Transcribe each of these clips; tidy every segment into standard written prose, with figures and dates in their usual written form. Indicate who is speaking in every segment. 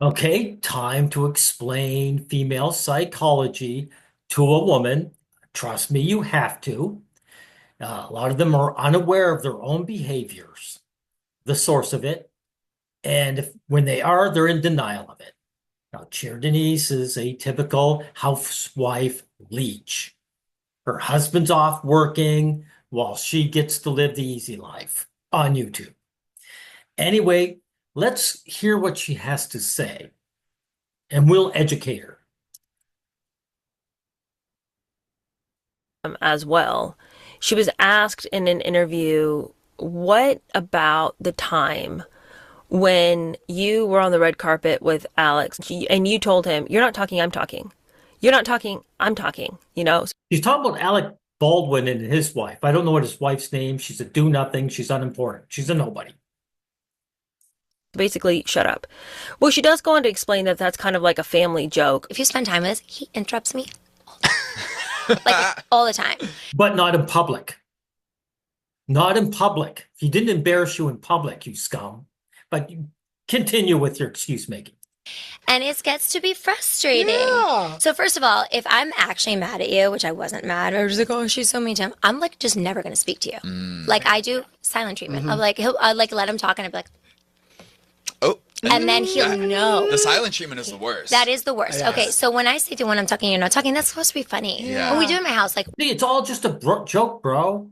Speaker 1: Okay, time to explain female psychology to a woman. Trust me, you have to. A lot of them are unaware of their own behaviors, the source of it, and when they are, they're in denial of it. Now, Cheere Denise is a typical housewife leech. Her husband's off working while she gets to live the easy life on YouTube. Anyway, let's hear what she has to say, and we'll educate her.
Speaker 2: As well. She was asked in an interview, what about the time when you were on the red carpet with Alex and you told him, you're not talking, I'm talking. You're not talking, I'm talking, you know?
Speaker 1: She's talking about Alec Baldwin and his wife. I don't know what his wife's name. She's a do nothing. She's unimportant. She's a nobody.
Speaker 2: Basically, shut up. Well, she does go on to explain that that's kind of like a family joke.
Speaker 3: If you spend time with us, he interrupts me like all the time.
Speaker 1: But not in public. Not in public. He didn't embarrass you in public, you scum. But you continue with your excuse making.
Speaker 3: And it gets to be frustrating.
Speaker 4: Yeah.
Speaker 3: So first of all, if I'm actually mad at you, which I wasn't mad, I was like, oh, she's so mean to him. I'm like just never gonna speak to you. Like I do silent treatment. I'm like I'll like let him talk and I'd be like,
Speaker 4: Oh,
Speaker 3: and then he'll know.
Speaker 4: the silent treatment is the worst.
Speaker 3: That is the worst.
Speaker 4: Yes.
Speaker 3: Okay, so when I say to when I'm talking, you're not talking, that's supposed to be funny.
Speaker 4: Yeah.
Speaker 3: When we do it in my house, like
Speaker 1: See, it's all just a joke, bro.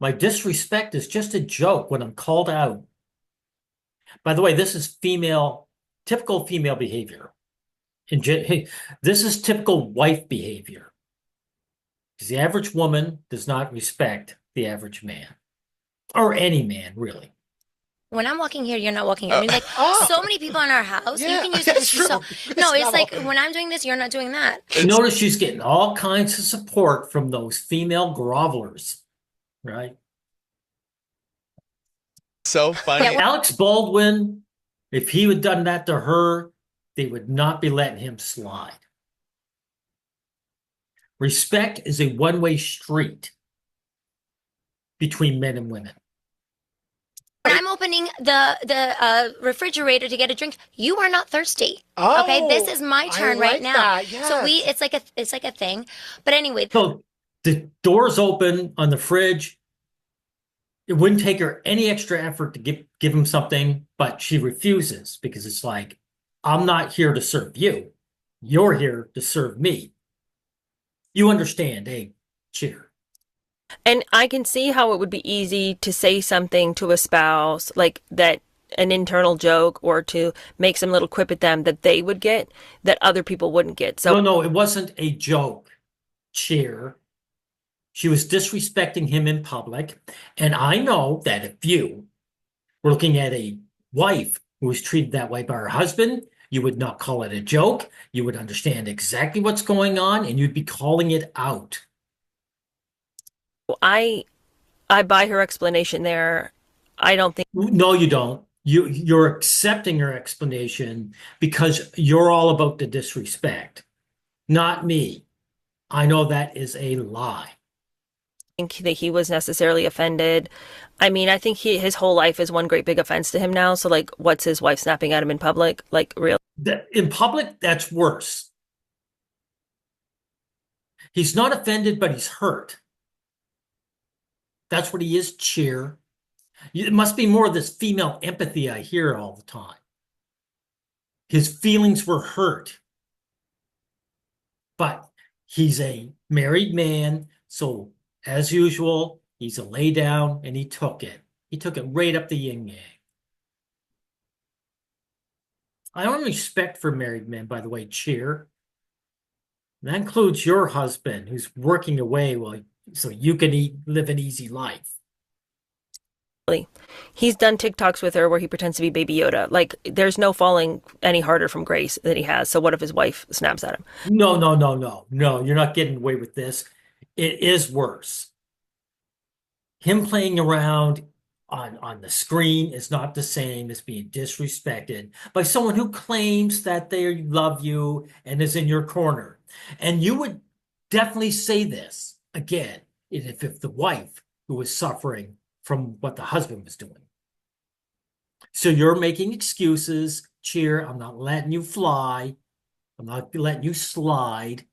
Speaker 1: My disrespect is just a joke when I'm called out. By the way, this is typical female behavior. This is typical wife behavior. Because the average woman does not respect the average man. Or any man, really.
Speaker 3: when I'm walking here, you're not walking here. I mean, like so many people in our house,
Speaker 4: Yeah,
Speaker 3: you can use
Speaker 4: that's
Speaker 3: this.
Speaker 4: true.
Speaker 3: So,
Speaker 4: It's
Speaker 3: no, it's
Speaker 4: not
Speaker 3: like
Speaker 4: all-
Speaker 3: when I'm doing this, you're not doing that.
Speaker 1: Notice she's getting all kinds of support from those female grovelers, right?
Speaker 4: So funny.
Speaker 3: Yeah,
Speaker 1: Alex Baldwin, if he had done that to her, they would not be letting him slide. Respect is a one-way street between men and women.
Speaker 3: When I'm opening the refrigerator to get a drink, you are not thirsty.
Speaker 4: Oh,
Speaker 3: Okay, this is my turn
Speaker 4: I
Speaker 3: right
Speaker 4: like
Speaker 3: now.
Speaker 4: that,
Speaker 3: So
Speaker 4: yes.
Speaker 3: it's like a thing. But anyway,
Speaker 1: So the door's open on the fridge. It wouldn't take her any extra effort to give him something, but she refuses because it's like, I'm not here to serve you. You're here to serve me. You understand, eh, Cheer?
Speaker 2: And I can see how it would be easy to say something to a spouse like that, an internal joke, or to make some little quip at them that they would get that other people wouldn't get. So
Speaker 1: No, it wasn't a joke, Cheer. She was disrespecting him in public. And I know that if you were looking at a wife who was treated that way by her husband, you would not call it a joke. You would understand exactly what's going on and you'd be calling it out.
Speaker 2: I I buy her explanation there. I don't think
Speaker 1: No, you don't. You're accepting her explanation because you're all about the disrespect, not me. I know that is a lie.
Speaker 2: that he was necessarily offended. I mean, I think his whole life is one great big offense to him now. So like, what's his wife snapping at him in public? Like, real?
Speaker 1: In public, that's worse. He's not offended, but he's hurt. That's what he is, Cheer. It must be more of this female empathy I hear all the time. His feelings were hurt, but he's a married man, so as usual, he's a lay down and he took it. He took it right up the yin yang. I don't respect for married men, by the way, Cheer. That includes your husband who's working away so you can live an easy life.
Speaker 2: He's done TikToks with her where he pretends to be Baby Yoda. Like, there's no falling any harder from grace that he has. So what if his wife snaps at him?
Speaker 1: No, no, no, no, no, you're not getting away with this. It is worse. Him playing around on the screen is not the same as being disrespected by someone who claims that they love you and is in your corner. And you would definitely say this again if the wife who was suffering from what the husband was doing. So you're making excuses Cheer, I'm not letting you fly. I'm not letting you slide.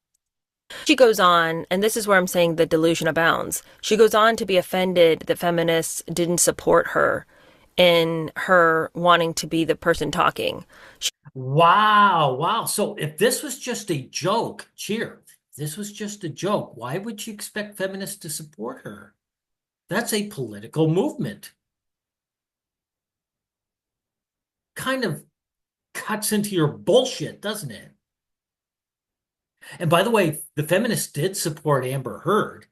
Speaker 2: She goes on, and this is where I'm saying the delusion abounds. She goes on to be offended that feminists didn't support her in her wanting to be the person talking.
Speaker 1: Wow, wow. So if this was just a joke, Cheer, if this was just a joke, why would you expect feminists to support her? That's a political movement. Kind of cuts into your bullshit, doesn't it? And by the way, the feminists did support Amber Heard.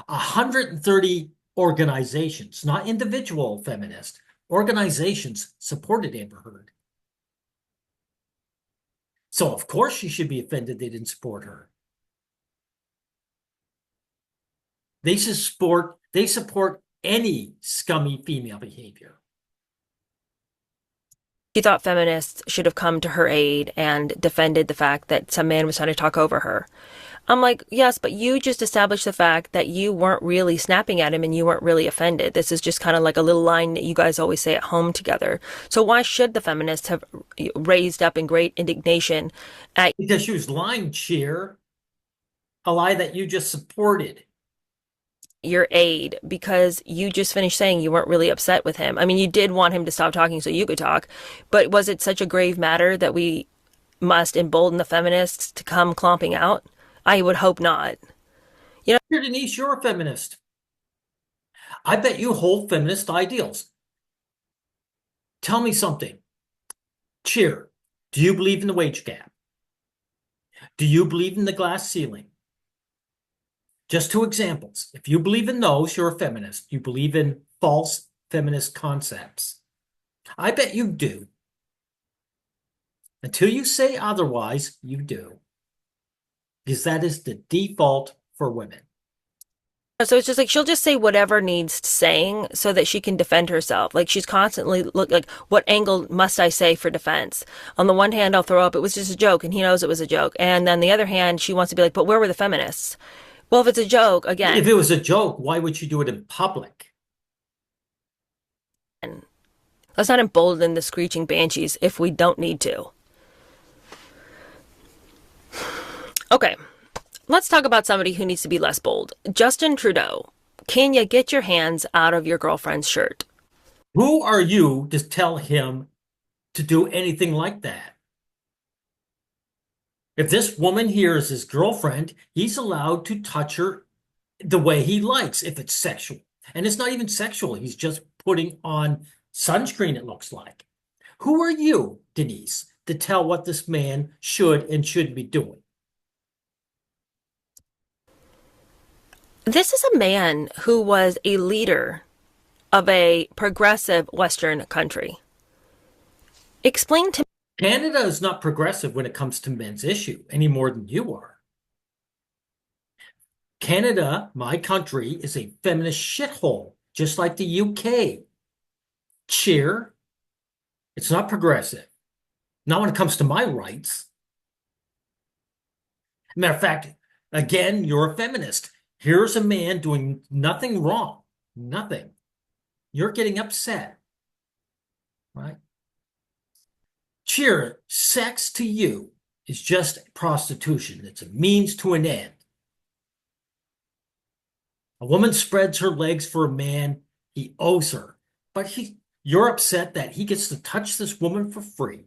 Speaker 1: 130 organizations, not individual feminists, organizations supported Amber Heard. So of course she should be offended they didn't support her. They support any scummy female behavior.
Speaker 2: She thought feminists should have come to her aid and defended the fact that some man was trying to talk over her. I'm like, yes, but you just established the fact that you weren't really snapping at him and you weren't really offended. This is just kind of like a little line that you guys always say at home together. So why should the feminists have raised up in great indignation at
Speaker 1: Because she was lying, Cheer, a lie that you just supported.
Speaker 2: your aid because you just finished saying you weren't really upset with him? I mean, you did want him to stop talking so you could talk, but was it such a grave matter that we must embolden the feminists to come clomping out? I would hope not.
Speaker 1: Cheer Denise, you're a feminist. I bet you hold feminist ideals. Tell me something. Cheer, do you believe in the wage gap? Do you believe in the glass ceiling? Just two examples. If you believe in those, you're a feminist. You believe in false feminist concepts. I bet you do. Until you say otherwise, you do. Because that is the default for women.
Speaker 2: So it's just like she'll just say whatever needs saying so that she can defend herself. Like she's constantly like, what angle must I say for defense? On the one hand, I'll throw up, it was just a joke, and he knows it was a joke. And then the other hand, she wants to be like, but where were the feminists? Well, if it's a joke, again,
Speaker 1: If it was a joke, why would you do it in public?
Speaker 2: let's not embolden the screeching banshees if we don't need to. Okay, let's talk about somebody who needs to be less bold. Justin Trudeau. Can you get your hands out of your girlfriend's shirt?
Speaker 1: Who are you to tell him to do anything like that? If this woman here is his girlfriend, he's allowed to touch her the way he likes, if it's sexual. And it's not even sexual. He's just putting on sunscreen, it looks like. Who are you, Denise, to tell what this man should and shouldn't be doing?
Speaker 2: This is a man who was a leader of a progressive Western country. Explain to me.
Speaker 1: Canada is not progressive when it comes to men's issue any more than you are. Canada, my country, is a feminist shithole, just like the UK. Cheer. It's not progressive. Not when it comes to my rights. Matter of fact, again, you're a feminist. Here's a man doing nothing wrong. Nothing. You're getting upset. Right? Cheer, sex to you is just prostitution. It's a means to an end. A woman spreads her legs for a man, he owes her. But you're upset that he gets to touch this woman for free.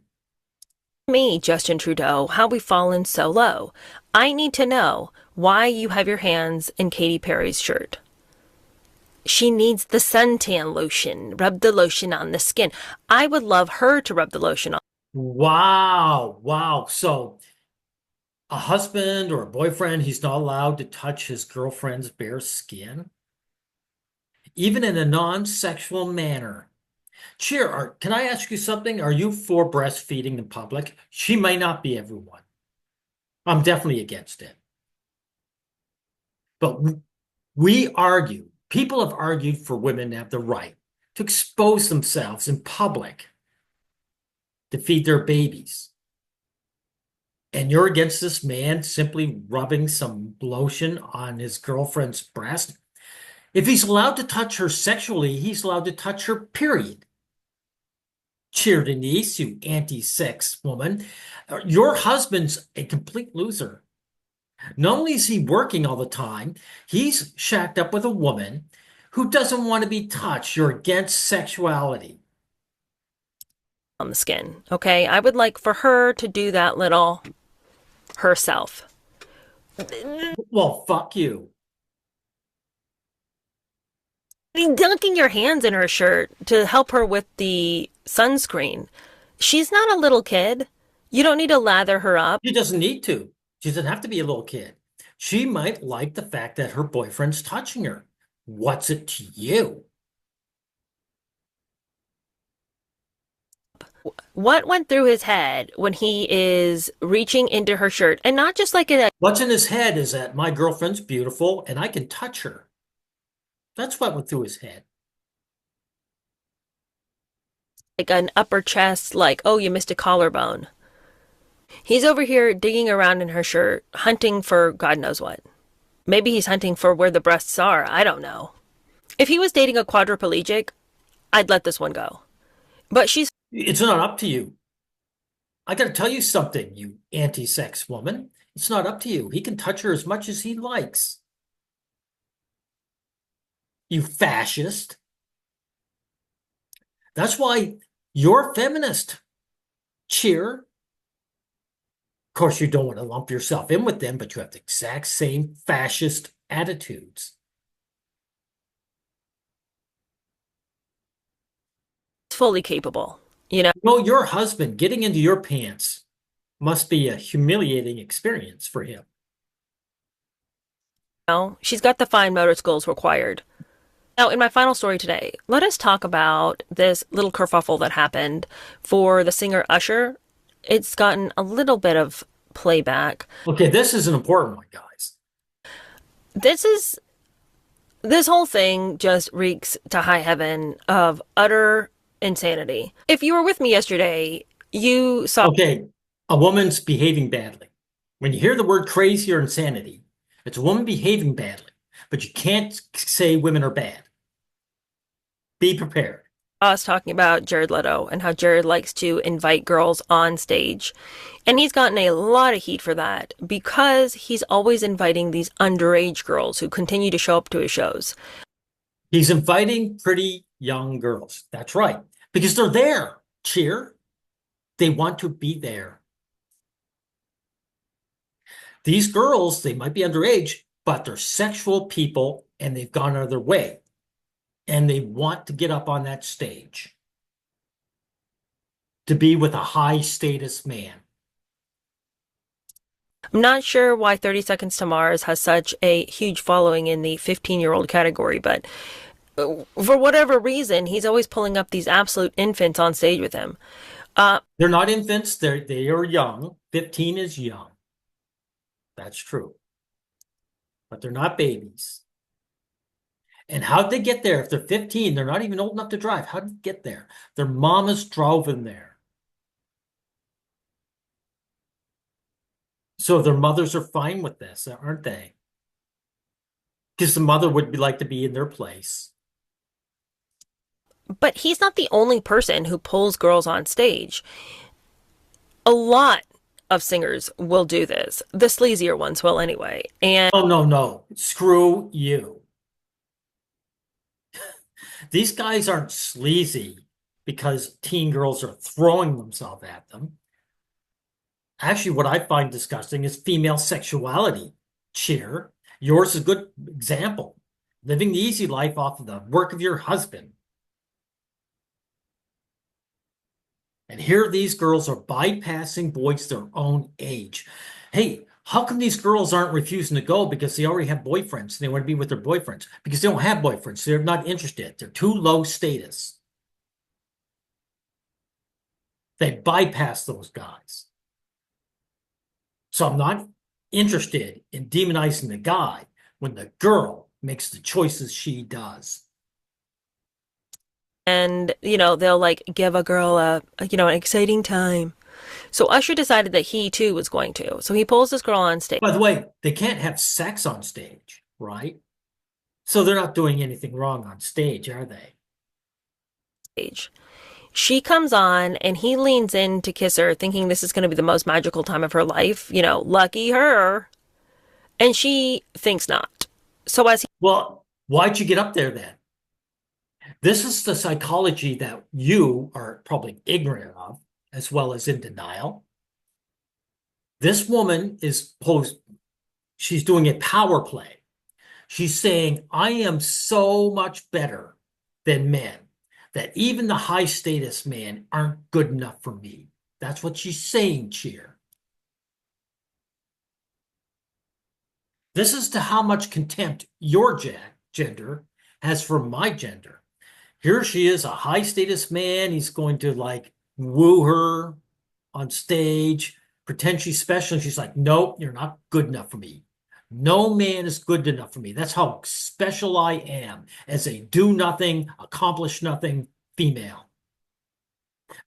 Speaker 2: Me, Justin Trudeau, how we fallen so low. I need to know why you have your hands in Katy Perry's shirt. She needs the suntan lotion. Rub the lotion on the skin. I would love her to rub the lotion on.
Speaker 1: Wow, wow. So a husband or a boyfriend, he's not allowed to touch his girlfriend's bare skin, even in a non-sexual manner. Cheer, can I ask you something? Are you for breastfeeding in public? She may not be everyone. I'm definitely against it. But people have argued for women to have the right to expose themselves in public to feed their babies. And you're against this man simply rubbing some lotion on his girlfriend's breast? If he's allowed to touch her sexually, he's allowed to touch her, period. Cheere Denise, you anti-sex woman. Your husband's a complete loser. Not only is he working all the time, he's shacked up with a woman who doesn't want to be touched. You're against sexuality.
Speaker 2: On the skin. Okay. I would like for her to do that little herself.
Speaker 1: Well, fuck you.
Speaker 2: Dunking your hands in her shirt to help her with the sunscreen. She's not a little kid. You don't need to lather her up.
Speaker 1: She doesn't need to. She doesn't have to be a little kid. She might like the fact that her boyfriend's touching her. What's it to you?
Speaker 2: What went through his head when he is reaching into her shirt and not just like
Speaker 1: What's in his head is that my girlfriend's beautiful and I can touch her. That's what went through his head.
Speaker 2: like an upper chest, like, oh, you missed a collarbone. He's over here digging around in her shirt, hunting for God knows what. Maybe he's hunting for where the breasts are. I don't know. If he was dating a quadriplegic, I'd let this one go. But she's
Speaker 1: It's not up to you. I got to tell you something, you anti-sex woman. It's not up to you. He can touch her as much as he likes. You fascist. That's why you're feminist. Cheer. Of course, you don't want to lump yourself in with them, but you have the exact same fascist attitudes.
Speaker 2: fully capable, you know?
Speaker 1: Well, your husband getting into your pants must be a humiliating experience for him.
Speaker 2: She's got the fine motor skills required. Now, in my final story today, let us talk about this little kerfuffle that happened for the singer Usher. It's gotten a little bit of playback.
Speaker 1: Okay, this is an important one, guys.
Speaker 2: This whole thing just reeks to high heaven of utter insanity. If you were with me yesterday, you saw.
Speaker 1: Okay, a woman's behaving badly. When you hear the word crazy or insanity, it's a woman behaving badly, but you can't say women are bad. Be prepared.
Speaker 2: Us talking about Jared Leto and how Jared likes to invite girls on stage. And he's gotten a lot of heat for that because he's always inviting these underage girls who continue to show up to his shows.
Speaker 1: He's inviting pretty young girls. That's right. Because they're there. Cheer. They want to be there. These girls, they might be underage, but they're sexual people and they've gone out of their way. And they want to get up on that stage to be with a high status man.
Speaker 2: I'm not sure why 30 Seconds to Mars has such a huge following in the 15-year-old category, but for whatever reason, he's always pulling up these absolute infants on stage with him.
Speaker 1: They're not infants. They are young. 15 is young. That's true. But they're not babies. And how'd they get there? If they're 15, they're not even old enough to drive. How'd they get there? Their mamas drove them there. So their mothers are fine with this, aren't they? Because the mother would like to be in their place.
Speaker 2: But he's not the only person who pulls girls on stage. A lot of singers will do this. The sleazier ones will anyway. And
Speaker 1: oh, no. Screw you. These guys aren't sleazy because teen girls are throwing themselves at them. Actually, what I find disgusting is female sexuality. Cheer. Yours is a good example. Living the easy life off of the work of your husband. And here these girls are bypassing boys their own age. Hey, how come these girls aren't refusing to go? Because they already have boyfriends. They want to be with their boyfriends. Because they don't have boyfriends. They're not interested. They're too low status. They bypass those guys. So I'm not interested in demonizing the guy when the girl makes the choices she does.
Speaker 2: And, they'll like give a girl an exciting time. So Usher decided that he too was going to. So he pulls this girl on stage.
Speaker 1: By the way, they can't have sex on stage, right? So they're not doing anything wrong on stage, are they?
Speaker 2: She comes on and he leans in to kiss her, thinking this is going to be the most magical time of her life. Lucky her. And she thinks not. So as he
Speaker 1: Well, why'd you get up there then? This is the psychology that you are probably ignorant of, as well as in denial. This woman she's doing a power play. She's saying, I am so much better than men, that even the high status men aren't good enough for me. That's what she's saying, Cheer. This is to how much contempt your gender has for my gender. Here she is, a high status man. He's going to like woo her on stage, pretend she's special. And she's like, nope, you're not good enough for me. No man is good enough for me. That's how special I am as a do nothing, accomplish nothing female.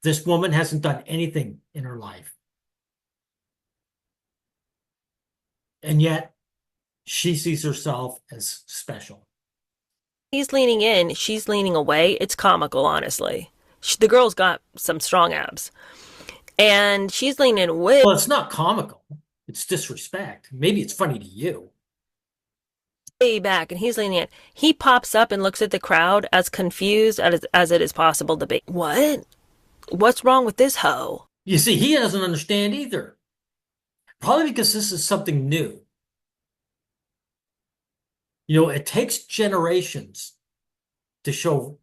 Speaker 1: This woman hasn't done anything in her life. And yet she sees herself as special.
Speaker 2: he's leaning in, she's leaning away. It's comical, honestly. The girl's got some strong abs. And she's leaning way
Speaker 1: Well, it's not comical. It's disrespect. Maybe it's funny to you.
Speaker 2: back, and he's leaning in. He pops up and looks at the crowd as confused as it is possible to be. What? What's wrong with this hoe?
Speaker 1: You see, he doesn't understand either. Probably because this is something new. It takes generations to show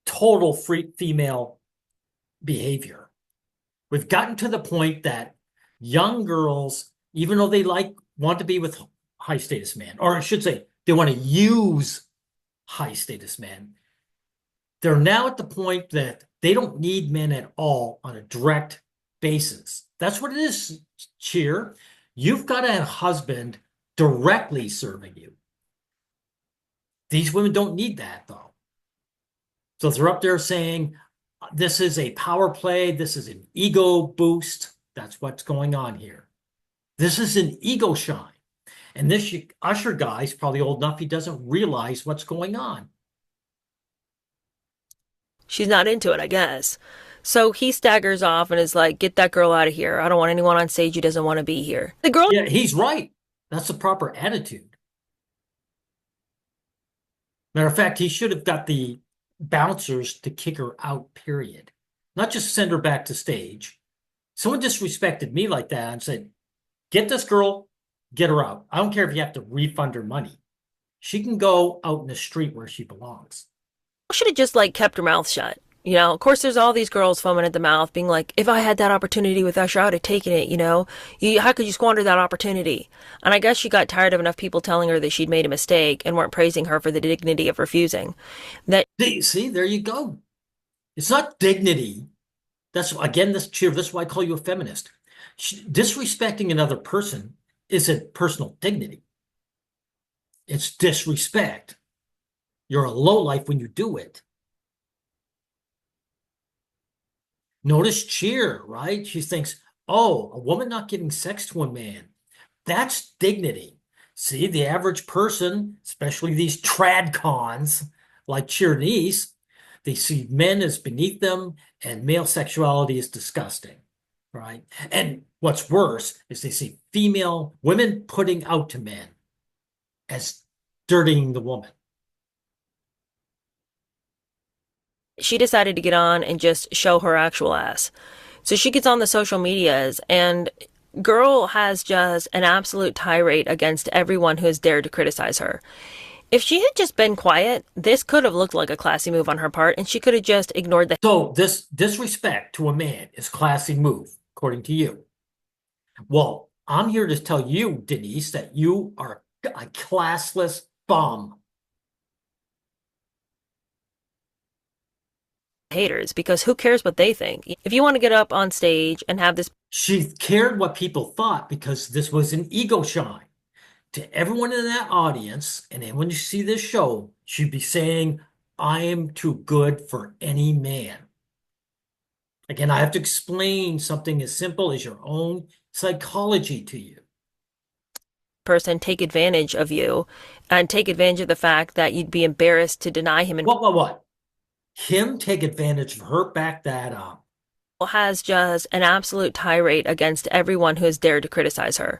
Speaker 1: total free female behavior. We've gotten to the point that young girls, even though they want to be with high status men, or I should say, they want to use high status men, they're now at the point that they don't need men at all on a direct basis. That's what it is, Cheer. You've got a husband directly serving you. These women don't need that, though. So they're up there saying, this is a power play. This is an ego boost. That's what's going on here. This is an ego shine. And this Usher guy's probably old enough, he doesn't realize what's going on.
Speaker 2: She's not into it, I guess. So he staggers off and is like, get that girl out of here. I don't want anyone on stage who doesn't want to be here. The girl.
Speaker 1: Yeah, he's right. That's the proper attitude. Matter of fact, he should have got the bouncers to kick her out, period. Not just send her back to stage. Someone disrespected me like that and said, get this girl, get her out. I don't care if you have to refund her money. She can go out in the street where she belongs.
Speaker 2: Should have just kept her mouth shut. Of course, there's all these girls foaming at the mouth, being like, if I had that opportunity with Usher, I would have taken it, how could you squander that opportunity? And I guess she got tired of enough people telling her that she'd made a mistake and weren't praising her for the dignity of refusing.
Speaker 1: See, there you go. It's not dignity. That's, again, this is why I call you a feminist. Disrespecting another person isn't personal dignity. It's disrespect. You're a lowlife when you do it. Notice Cheer, right? She thinks, oh, a woman not giving sex to a man. That's dignity. See, the average person, especially these trad cons like Cheere Denise, they see men as beneath them and male sexuality is disgusting, right? And what's worse is they see women putting out to men as dirtying the woman.
Speaker 2: She decided to get on and just show her actual ass. So she gets on the social medias, and girl has just an absolute tirade against everyone who has dared to criticize her. If she had just been quiet, this could have looked like a classy move on her part, and she could have just ignored the.
Speaker 1: So this disrespect to a man is classy move, according to you. Well, I'm here to tell you, Denise, that you are a classless bum.
Speaker 2: Haters, because who cares what they think? If you want to get up on stage and have this.
Speaker 1: She cared what people thought because this was an ego shine. To everyone in that audience, and then when you see this show, she'd be saying, I am too good for any man. Again, I have to explain something as simple as your own psychology to you.
Speaker 2: Person take advantage of you and take advantage of the fact that you'd be embarrassed to deny him.
Speaker 1: What? Him take advantage of her, back that up.
Speaker 2: Has just an absolute tirade against everyone who has dared to criticize her.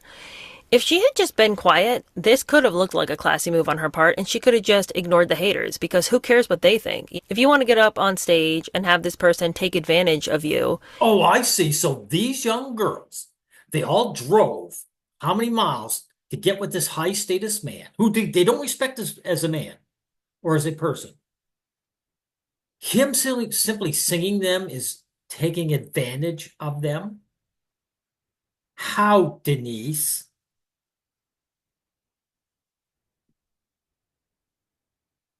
Speaker 2: If she had just been quiet, this could have looked like a classy move on her part, and she could have just ignored the haters, because who cares what they think? If you want to get up on stage and have this person take advantage of you,
Speaker 1: Oh, I see. So these young girls, they all drove how many miles to get with this high status man who they don't respect as a man or as a person. Him simply singing them is taking advantage of them. How, Denise?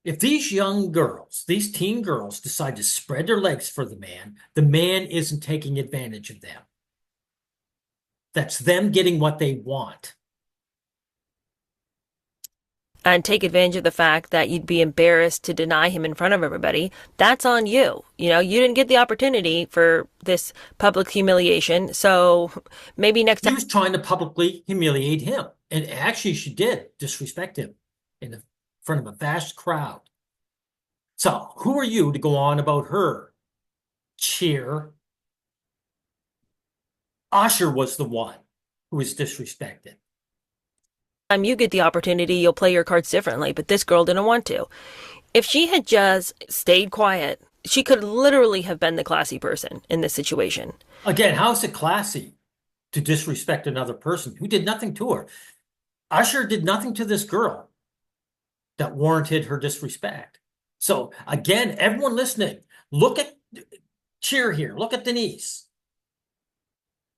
Speaker 1: If these young girls, these teen girls, decide to spread their legs for the man isn't taking advantage of them. That's them getting what they want.
Speaker 2: and take advantage of the fact that you'd be embarrassed to deny him in front of everybody, that's on you. You know, you didn't get the opportunity for this public humiliation, so maybe next
Speaker 1: She
Speaker 2: time.
Speaker 1: was trying to publicly humiliate him. And actually, she did disrespect him in front of a vast crowd. So, who are you to go on about her? Cheer. Usher was the one who was disrespected.
Speaker 2: Time you get the opportunity, you'll play your cards differently, but this girl didn't want to. If she had just stayed quiet, she could literally have been the classy person in this situation.
Speaker 1: Again, how is it classy to disrespect another person who did nothing to her? Usher did nothing to this girl that warranted her disrespect. So, again, everyone listening, look at Cheer here. Look at Denise.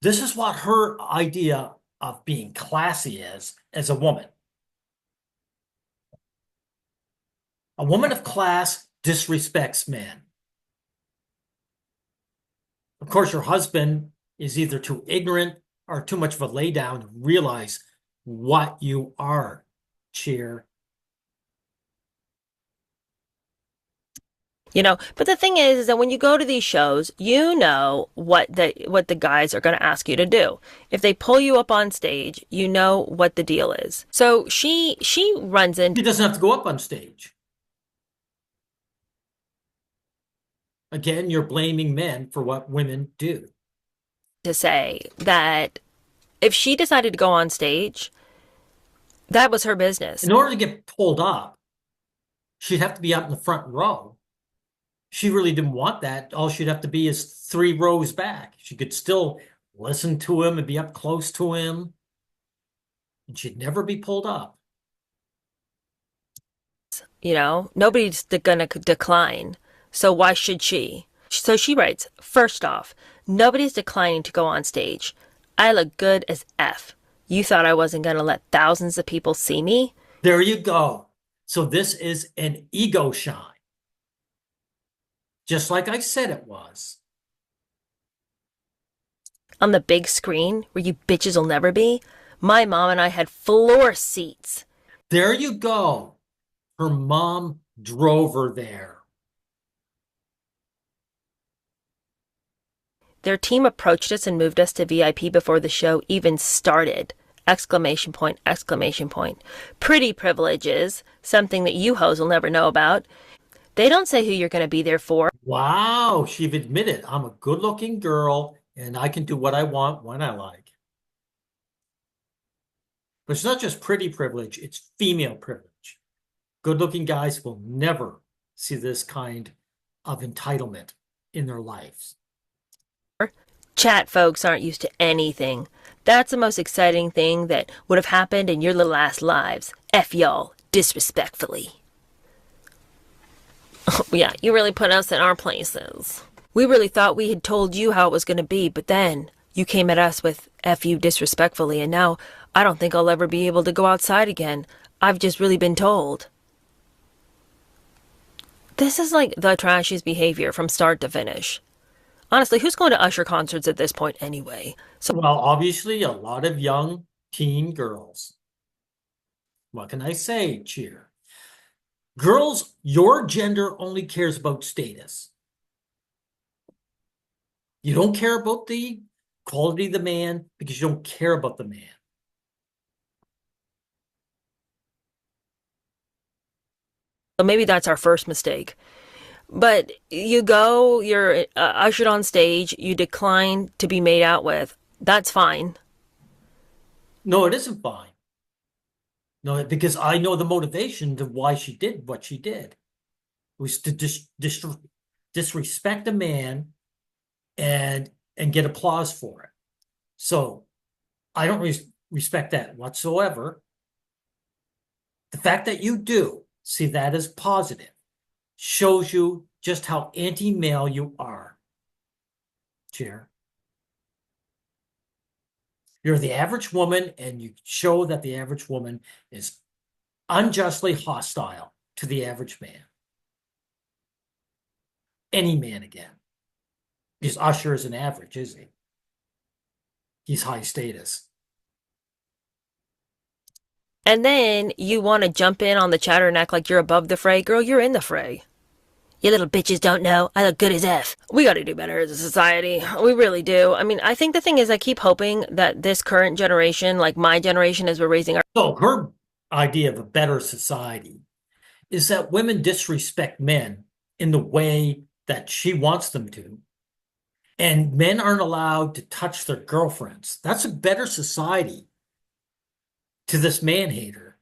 Speaker 1: This is what her idea of being classy is as a woman. A woman of class disrespects men. Of course, your husband is either too ignorant or too much of a laydown to realize what you are, Cheer.
Speaker 2: You know, but the thing is that when you go to these shows, you know what the guys are going to ask you to do. If they pull you up on stage, you know what the deal is. So she runs
Speaker 1: She
Speaker 2: into
Speaker 1: doesn't have to go up on stage. Again, you're blaming men for what women do.
Speaker 2: say that if she decided to go on stage, that was her business.
Speaker 1: In order to get pulled up, she'd have to be up in the front row. She really didn't want that. All she'd have to be is 3 rows back. She could still listen to him and be up close to him, and she'd never be pulled up.
Speaker 2: You know, nobody's gonna decline. So why should she? So she writes, first off, nobody's declining to go on stage. I look good as F. You thought I wasn't gonna let thousands of people see me?
Speaker 1: There you go. So this is an ego shine. Just like I said it was.
Speaker 2: On the big screen, where you bitches will never be, my mom and I had floor seats.
Speaker 1: There you go. Her mom drove her there.
Speaker 2: Their team approached us and moved us to VIP before the show even started. Exclamation point, exclamation point. Pretty privileges, something that you hoes will never know about. They don't say who you're going to be there for.
Speaker 1: Wow, she've admitted I'm a good-looking girl and I can do what I want when I like. But it's not just pretty privilege, it's female privilege. Good-looking guys will never see this kind of entitlement in their lives.
Speaker 2: Chat folks aren't used to anything. That's the most exciting thing that would have happened in your little ass lives. F y'all, disrespectfully. Oh, yeah, you really put us in our places. We really thought we had told you how it was going to be, but then you came at us with F you disrespectfully, and now I don't think I'll ever be able to go outside again. I've just really been told. This is like the trashiest behavior from start to finish. Honestly, who's going to Usher concerts at this point anyway? So,
Speaker 1: well, obviously, a lot of young teen girls. What can I say, Cheer? Girls, your gender only cares about status. You don't care about the quality of the man because you don't care about the man.
Speaker 2: maybe that's our first mistake. But you go, you're ushered on stage, you decline to be made out with. That's fine.
Speaker 1: No, it isn't fine. No, because I know the motivation to why she did what she did. It was to disrespect a man and get applause for it. So I don't respect that whatsoever. The fact that you do see that as positive shows you just how anti-male you are, Cheer. You're the average woman, and you show that the average woman is unjustly hostile to the average man. Any man again. Because Usher is an average, is he? He's high status.
Speaker 2: And then you want to jump in on the chatter and act like you're above the fray. Girl, you're in the fray. You little bitches don't know. I look good as F. We got to do better as a society. We really do. I mean, I think the thing is, I keep hoping that this current generation, like my generation, as we're raising our.
Speaker 1: So her idea of a better society is that women disrespect men in the way that she wants them to, and men aren't allowed to touch their girlfriends. That's a better society to this man hater.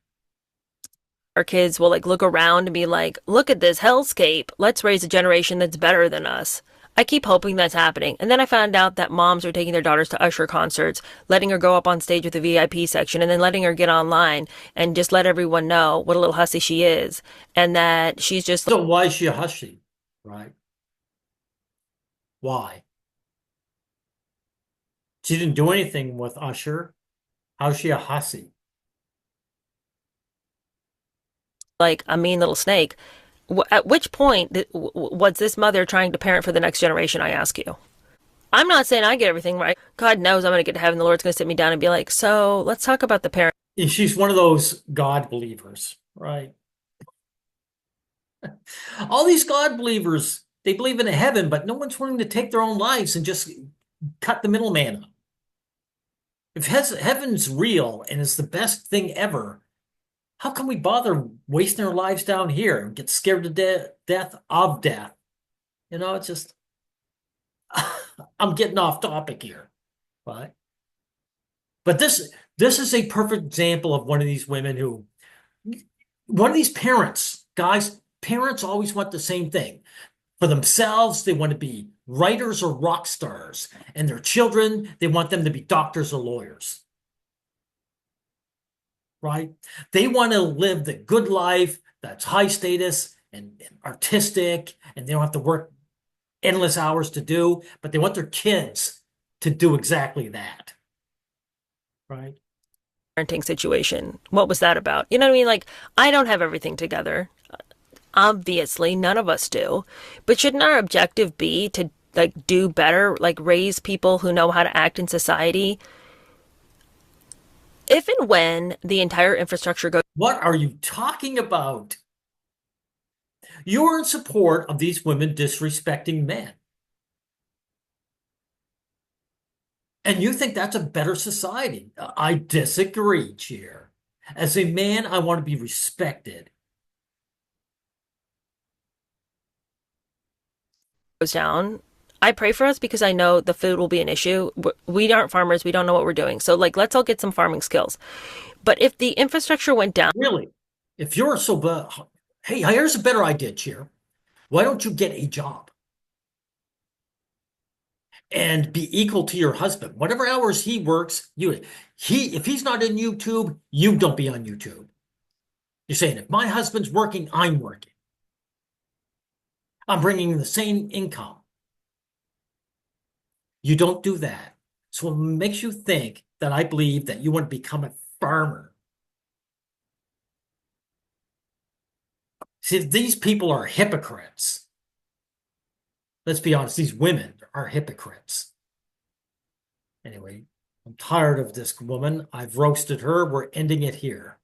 Speaker 2: Our kids will like look around and be like, look at this hellscape. Let's raise a generation that's better than us. I keep hoping that's happening. And then I found out that moms are taking their daughters to Usher concerts, letting her go up on stage with the VIP section, and then letting her get online and just let everyone know what a little hussy she is. And that she's just.
Speaker 1: So why is she a hussy, right? Why? She didn't do anything with Usher. How's she a hussy?
Speaker 2: Like a mean little snake. At which point was this mother trying to parent for the next generation, I ask you? I'm not saying I get everything right. God knows I'm going to get to heaven. The Lord's going to sit me down and be like, so let's talk about the parent.
Speaker 1: And she's one of those God believers, right? All these God believers, they believe in a heaven, but no one's willing to take their own lives and just cut the middleman up. If heaven's real and it's the best thing ever, how can we bother wasting our lives down here and get scared to death of death? It's just, I'm getting off topic here, right? But this is a perfect example of one of these women who, one of these parents, guys, parents always want the same thing. For themselves, they want to be writers or rock stars, and their children, they want them to be doctors or lawyers. Right? They want to live the good life that's high status and artistic, and they don't have to work endless hours to do, but they want their kids to do exactly that. Right?
Speaker 2: Parenting situation. What was that about? You know what I mean? Like, I don't have everything together. Obviously, none of us do. But shouldn't our objective be to like do better, like raise people who know how to act in society? If and when the entire infrastructure goes.
Speaker 1: What are you talking about? You are in support of these women disrespecting men. And you think that's a better society. I disagree, Cheer. As a man, I want to be respected.
Speaker 2: Goes down. I pray for us because I know the food will be an issue. We aren't farmers. We don't know what we're doing. So, like, let's all get some farming skills. But if the infrastructure went down.
Speaker 1: Really? If you're so hey, here's a better idea, Cheer. Why don't you get a job and be equal to your husband? Whatever hours he works, if he's not in YouTube, you don't be on YouTube. You're saying, if my husband's working, I'm working. I'm bringing in the same income. You don't do that. So it makes you think that I believe that you want to become a farmer. See, these people are hypocrites. Let's be honest, these women are hypocrites. Anyway, I'm tired of this woman. I've roasted her. We're ending it here.